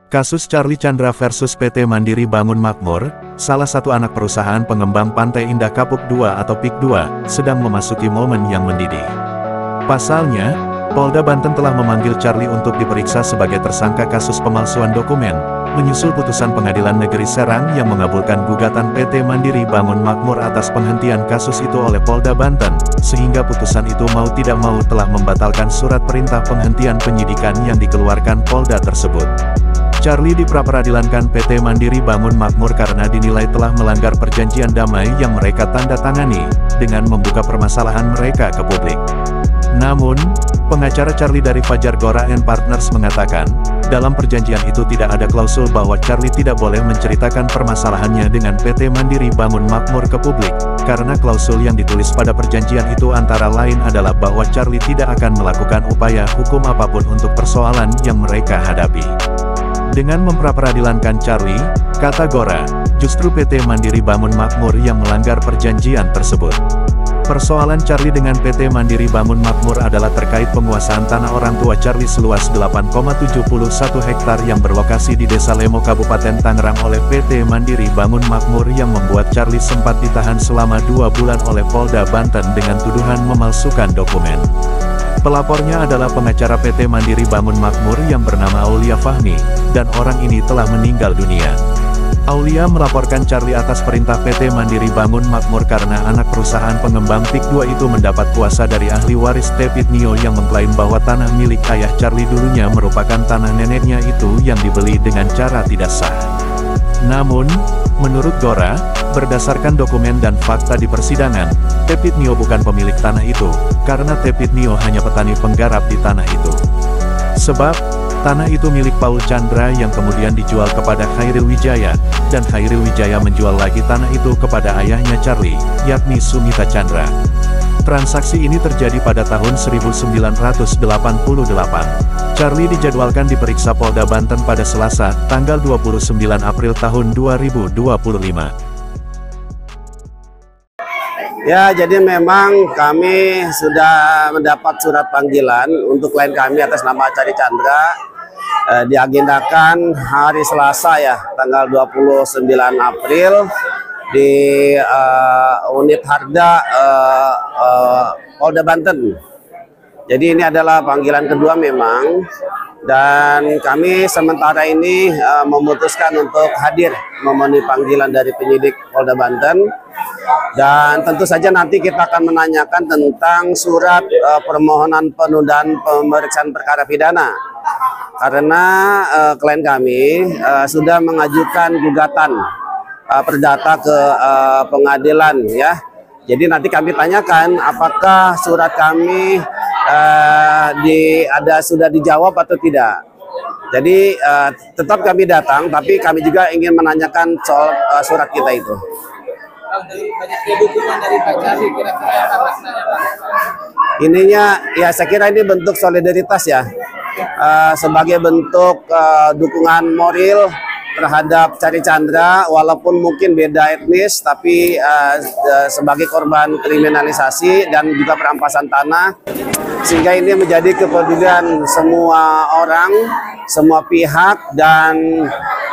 Kasus Charlie Chandra versus PT Mandiri Bangun Makmur, salah satu anak perusahaan pengembang Pantai Indah Kapuk 2 atau PIK 2, sedang memasuki momen yang mendidih. Pasalnya, Polda Banten telah memanggil Charlie untuk diperiksa sebagai tersangka kasus pemalsuan dokumen, menyusul putusan Pengadilan Negeri Serang yang mengabulkan gugatan PT Mandiri Bangun Makmur atas penghentian kasus itu oleh Polda Banten, sehingga putusan itu mau tidak mau telah membatalkan surat perintah penghentian penyidikan yang dikeluarkan Polda tersebut. Charlie dipraperadilankan PT Mandiri Bangun Makmur karena dinilai telah melanggar perjanjian damai yang mereka tanda tangani, dengan membuka permasalahan mereka ke publik. Namun, pengacara Charlie dari Fajar Gora & Partners mengatakan, dalam perjanjian itu tidak ada klausul bahwa Charlie tidak boleh menceritakan permasalahannya dengan PT Mandiri Bangun Makmur ke publik, karena klausul yang ditulis pada perjanjian itu antara lain adalah bahwa Charlie tidak akan melakukan upaya hukum apapun untuk persoalan yang mereka hadapi. Dengan mempraperadilankan Charlie, kata Gora, justru PT Mandiri Bangun Makmur yang melanggar perjanjian tersebut. Persoalan Charlie dengan PT Mandiri Bangun Makmur adalah terkait penguasaan tanah orang tua Charlie seluas 8,71 hektar yang berlokasi di Desa Lemo Kabupaten Tangerang oleh PT Mandiri Bangun Makmur yang membuat Charlie sempat ditahan selama 2 bulan oleh Polda Banten dengan tuduhan memalsukan dokumen. Pelapornya adalah pengacara PT Mandiri Bangun Makmur yang bernama Aulia Fahmi, dan orang ini telah meninggal dunia. Aulia melaporkan Charlie atas perintah PT Mandiri Bangun Makmur karena anak perusahaan pengembang PIK 2 itu mendapat kuasa dari ahli waris Tepit Nio yang mengklaim bahwa tanah milik ayah Charlie dulunya merupakan tanah neneknya itu yang dibeli dengan cara tidak sah. Namun, menurut Gora, berdasarkan dokumen dan fakta di persidangan, Tepit Nio bukan pemilik tanah itu, karena Tepit Nio hanya petani penggarap di tanah itu. Sebab, tanah itu milik Paul Chandra yang kemudian dijual kepada Khairil Wijaya, dan Khairil Wijaya menjual lagi tanah itu kepada ayahnya Charlie, yakni Sumita Chandra. Transaksi ini terjadi pada tahun 1988. Charlie dijadwalkan diperiksa Polda Banten pada Selasa, tanggal 29 April tahun 2025. Ya, jadi memang kami sudah mendapat surat panggilan untuk klien kami atas nama Charlie Chandra. Diagendakan hari Selasa ya, tanggal 29 April di unit Harda Polda Banten. Jadi ini adalah panggilan kedua memang, dan kami sementara ini memutuskan untuk hadir memenuhi panggilan dari penyidik Polda Banten. Dan tentu saja nanti kita akan menanyakan tentang surat permohonan penundaan pemeriksaan perkara pidana, karena klien kami sudah mengajukan gugatan perdata ke pengadilan ya. Jadi nanti kami tanyakan apakah surat kami sudah dijawab atau tidak. Jadi tetap kami datang, tapi kami juga ingin menanyakan soal surat kita itu. Banyaknya dukungan dari Pak Charlie, kira-kira apa maknanya Pak? Ininya ya, saya kira ini bentuk solidaritas ya, sebagai bentuk dukungan moral terhadap Charlie Chandra, walaupun mungkin beda etnis, tapi sebagai korban kriminalisasi dan juga perampasan tanah, sehingga ini menjadi kepedulian semua orang, semua pihak, dan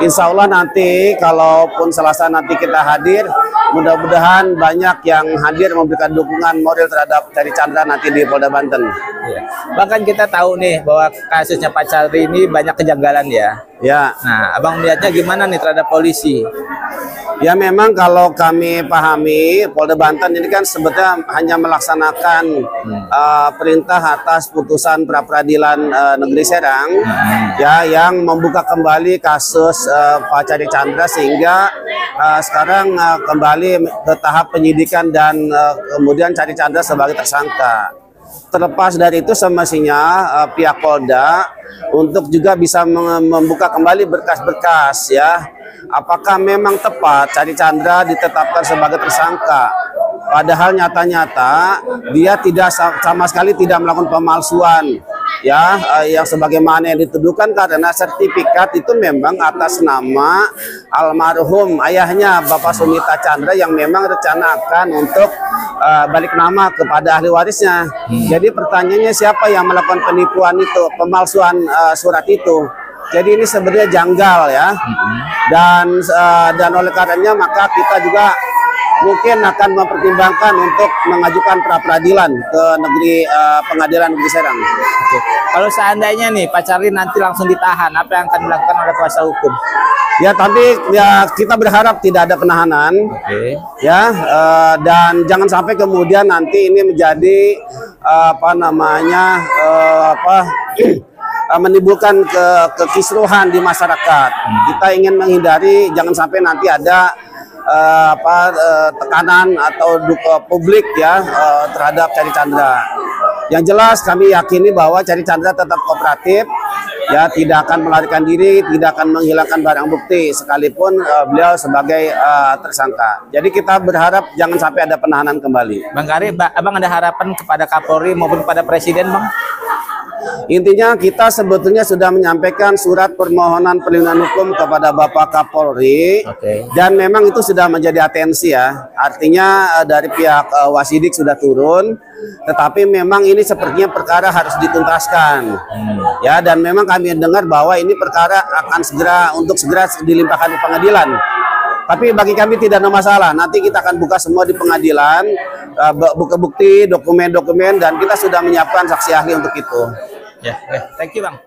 insya Allah nanti kalaupun Selasa nanti kita hadir, mudah-mudahan banyak yang hadir memberikan dukungan moral terhadap Charlie Chandra nanti di Polda Banten. Ya. Bahkan kita tahu nih bahwa kasusnya Pak Charlie ini banyak kejanggalan ya. Ya. Nah, abang melihatnya gimana nih terhadap polisi? Ya, memang kalau kami pahami, Polda Banten ini kan sebetulnya hanya melaksanakan perintah atas putusan pra-peradilan Negeri Serang ya, yang membuka kembali kasus Pak Charlie Chandra, sehingga sekarang kembali ke tahap penyidikan dan kemudian Charlie Chandra sebagai tersangka. Terlepas dari itu, semestinya pihak Polda untuk juga bisa membuka kembali berkas-berkas ya. Apakah memang tepat Charlie Chandra ditetapkan sebagai tersangka? Padahal nyata-nyata dia tidak sama sekali tidak melakukan pemalsuan ya, yang sebagaimana yang dituduhkan, karena sertifikat itu memang atas nama almarhum ayahnya Bapak Sumita Chandra yang memang rencana akan untuk balik nama kepada ahli warisnya. Jadi pertanyaannya, siapa yang melakukan penipuan itu, pemalsuan surat itu? Jadi ini sebenarnya janggal ya. Dan oleh karenanya maka kita juga mungkin akan mempertimbangkan untuk mengajukan pra peradilan ke pengadilan negeri Serang. Oke. Kalau seandainya nih Pak Charlie nanti langsung ditahan, apa yang akan dilakukan oleh kuasa hukum? Ya tapi ya kita berharap tidak ada penahanan. Oke. Ya, dan jangan sampai kemudian nanti ini menjadi menimbulkan kekisruhan di masyarakat. Kita ingin menghindari jangan sampai nanti ada tekanan atau publik ya terhadap Charlie Chandra. Yang jelas kami yakini bahwa Charlie Chandra tetap kooperatif, ya tidak akan melarikan diri, tidak akan menghilangkan barang bukti sekalipun beliau sebagai tersangka. Jadi kita berharap jangan sampai ada penahanan kembali. Bang Kari, Abang ada harapan kepada Kapolri maupun kepada Presiden, Bang? Intinya kita sebetulnya sudah menyampaikan surat permohonan perlindungan hukum kepada Bapak Kapolri. Dan memang itu sudah menjadi atensi ya. Artinya dari pihak Wasidik sudah turun, tetapi memang ini sepertinya perkara harus dituntaskan. Ya, dan memang kami dengar bahwa ini perkara akan segera dilimpahkan ke pengadilan. Tapi bagi kami tidak ada masalah. Nanti kita akan buka semua di pengadilan, buka bukti, dokumen-dokumen, dan kita sudah menyiapkan saksi ahli untuk itu. Ya, thank you Bang.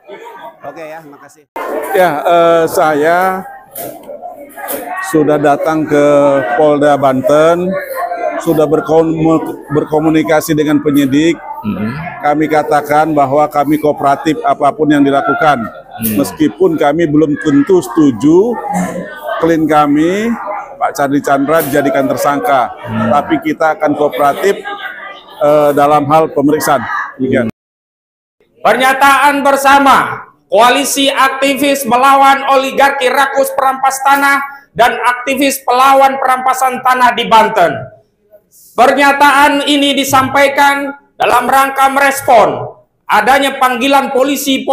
Oke ya, makasih. Ya, saya sudah datang ke Polda Banten, sudah berkomunikasi dengan penyidik. Kami katakan bahwa kami kooperatif apapun yang dilakukan, meskipun kami belum tentu setuju klien kami Pak Charlie Chandra dijadikan tersangka, tapi kita akan kooperatif dalam hal pemeriksaan. Demikian. Pernyataan bersama koalisi aktivis melawan oligarki rakus perampas tanah dan aktivis pelawan perampasan tanah di Banten. Pernyataan ini disampaikan dalam rangka merespon adanya panggilan polisi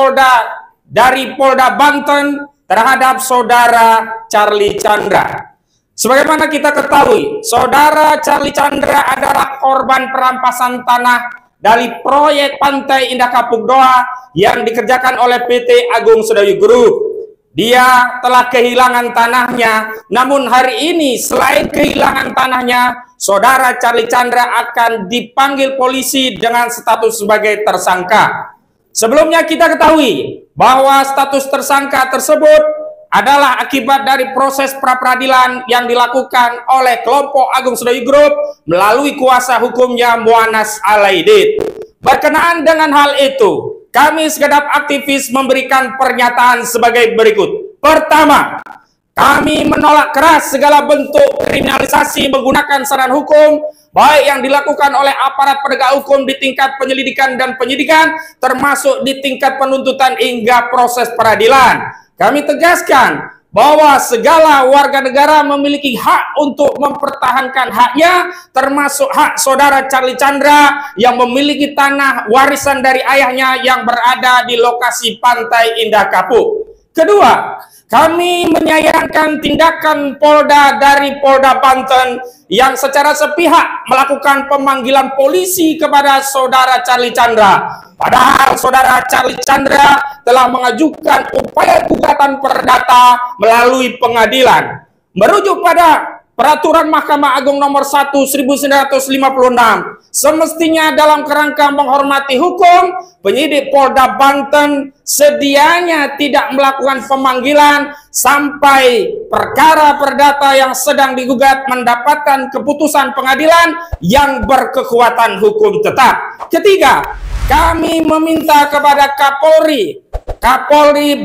dari Polda Banten terhadap saudara Charlie Chandra. Sebagaimana kita ketahui, saudara Charlie Chandra adalah korban perampasan tanah dari proyek Pantai Indah Kapuk 2 yang dikerjakan oleh PT Agung Sedayu Group. Dia telah kehilangan tanahnya, namun hari ini selain kehilangan tanahnya, saudara Charlie Chandra akan dipanggil polisi dengan status sebagai tersangka. Sebelumnya kita ketahui bahwa status tersangka tersebut adalah akibat dari proses pra-peradilan yang dilakukan oleh kelompok Agung Sedayu Group melalui kuasa hukumnya Muanas Alaidit. Berkenaan dengan hal itu, kami segenap aktivis memberikan pernyataan sebagai berikut. Pertama, kami menolak keras segala bentuk kriminalisasi menggunakan saran hukum, baik yang dilakukan oleh aparat penegak hukum di tingkat penyelidikan dan penyidikan, termasuk di tingkat penuntutan hingga proses peradilan. Kami tegaskan bahwa segala warga negara memiliki hak untuk mempertahankan haknya, termasuk hak saudara Charlie Chandra yang memiliki tanah warisan dari ayahnya yang berada di lokasi Pantai Indah Kapuk. Kedua, kami menyayangkan tindakan Polda dari Polda Banten yang secara sepihak melakukan pemanggilan polisi kepada saudara Charlie Chandra. Padahal saudara Charlie Chandra telah mengajukan upaya gugatan perdata melalui pengadilan. Merujuk pada Peraturan Mahkamah Agung Nomor 1 1956, semestinya dalam kerangka menghormati hukum, penyidik Polda Banten sedianya tidak melakukan pemanggilan sampai perkara perdata yang sedang digugat mendapatkan keputusan pengadilan yang berkekuatan hukum tetap. Ketiga, kami meminta kepada Kapolri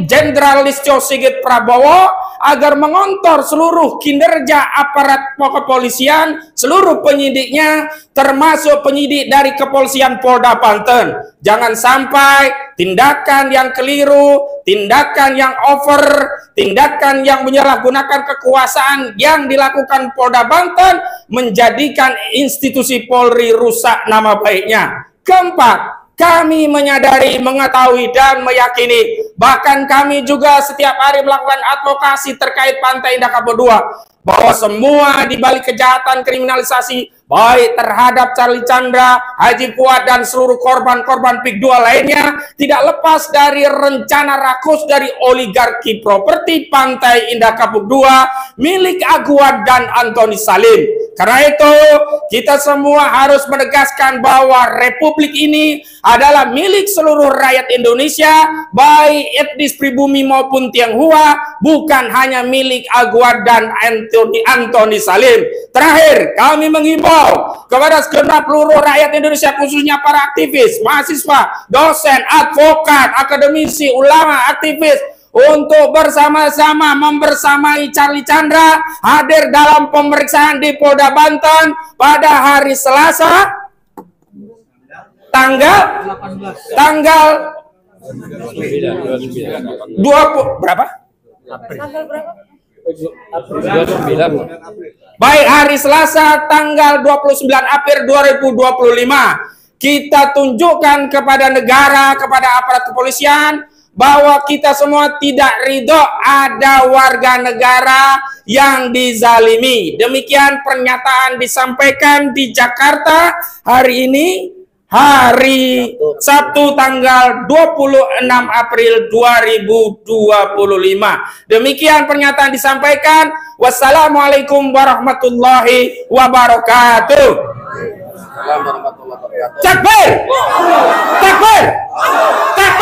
Jenderal Listio Sigit Prabowo agar mengontor seluruh kinerja aparat kepolisian, seluruh penyidiknya, termasuk penyidik dari kepolisian Polda Banten. Jangan sampai tindakan yang keliru, tindakan yang over, tindakan yang menyalahgunakan kekuasaan yang dilakukan Polda Banten menjadikan institusi Polri rusak nama baiknya. Keempat, kami menyadari, mengetahui, dan meyakini, bahkan kami juga setiap hari melakukan advokasi terkait Pantai Indah Kapuk 2, bahwa semua di balik kejahatan kriminalisasi baik terhadap Charlie Chandra, Haji Fuad, dan seluruh korban-korban PIK 2 lainnya tidak lepas dari rencana rakus dari oligarki properti Pantai Indah Kapuk 2 milik Aguad dan Antoni Salim. Karena itu, kita semua harus menegaskan bahwa republik ini adalah milik seluruh rakyat Indonesia, baik etnis pribumi maupun Tionghoa, bukan hanya milik Aguad dan Antoni Salim. Terakhir, kami menghimbau kepada segenap seluruh rakyat Indonesia, khususnya para aktivis, mahasiswa, dosen, advokat, akademisi, ulama, aktivis, untuk bersama-sama membersamai Charlie Chandra hadir dalam pemeriksaan di Polda Banten pada hari Selasa tanggal 20 berapa? Baik, hari Selasa tanggal 29 April 2025 kita tunjukkan kepada negara, kepada aparat kepolisian bahwa kita semua tidak ridho ada warga negara yang dizalimi. Demikian pernyataan disampaikan di Jakarta hari ini, hari Sabtu tanggal 26 April 2025. Demikian pernyataan disampaikan. Wassalamualaikum warahmatullahi wabarakatuh. Takbir! Takbir! Takbir!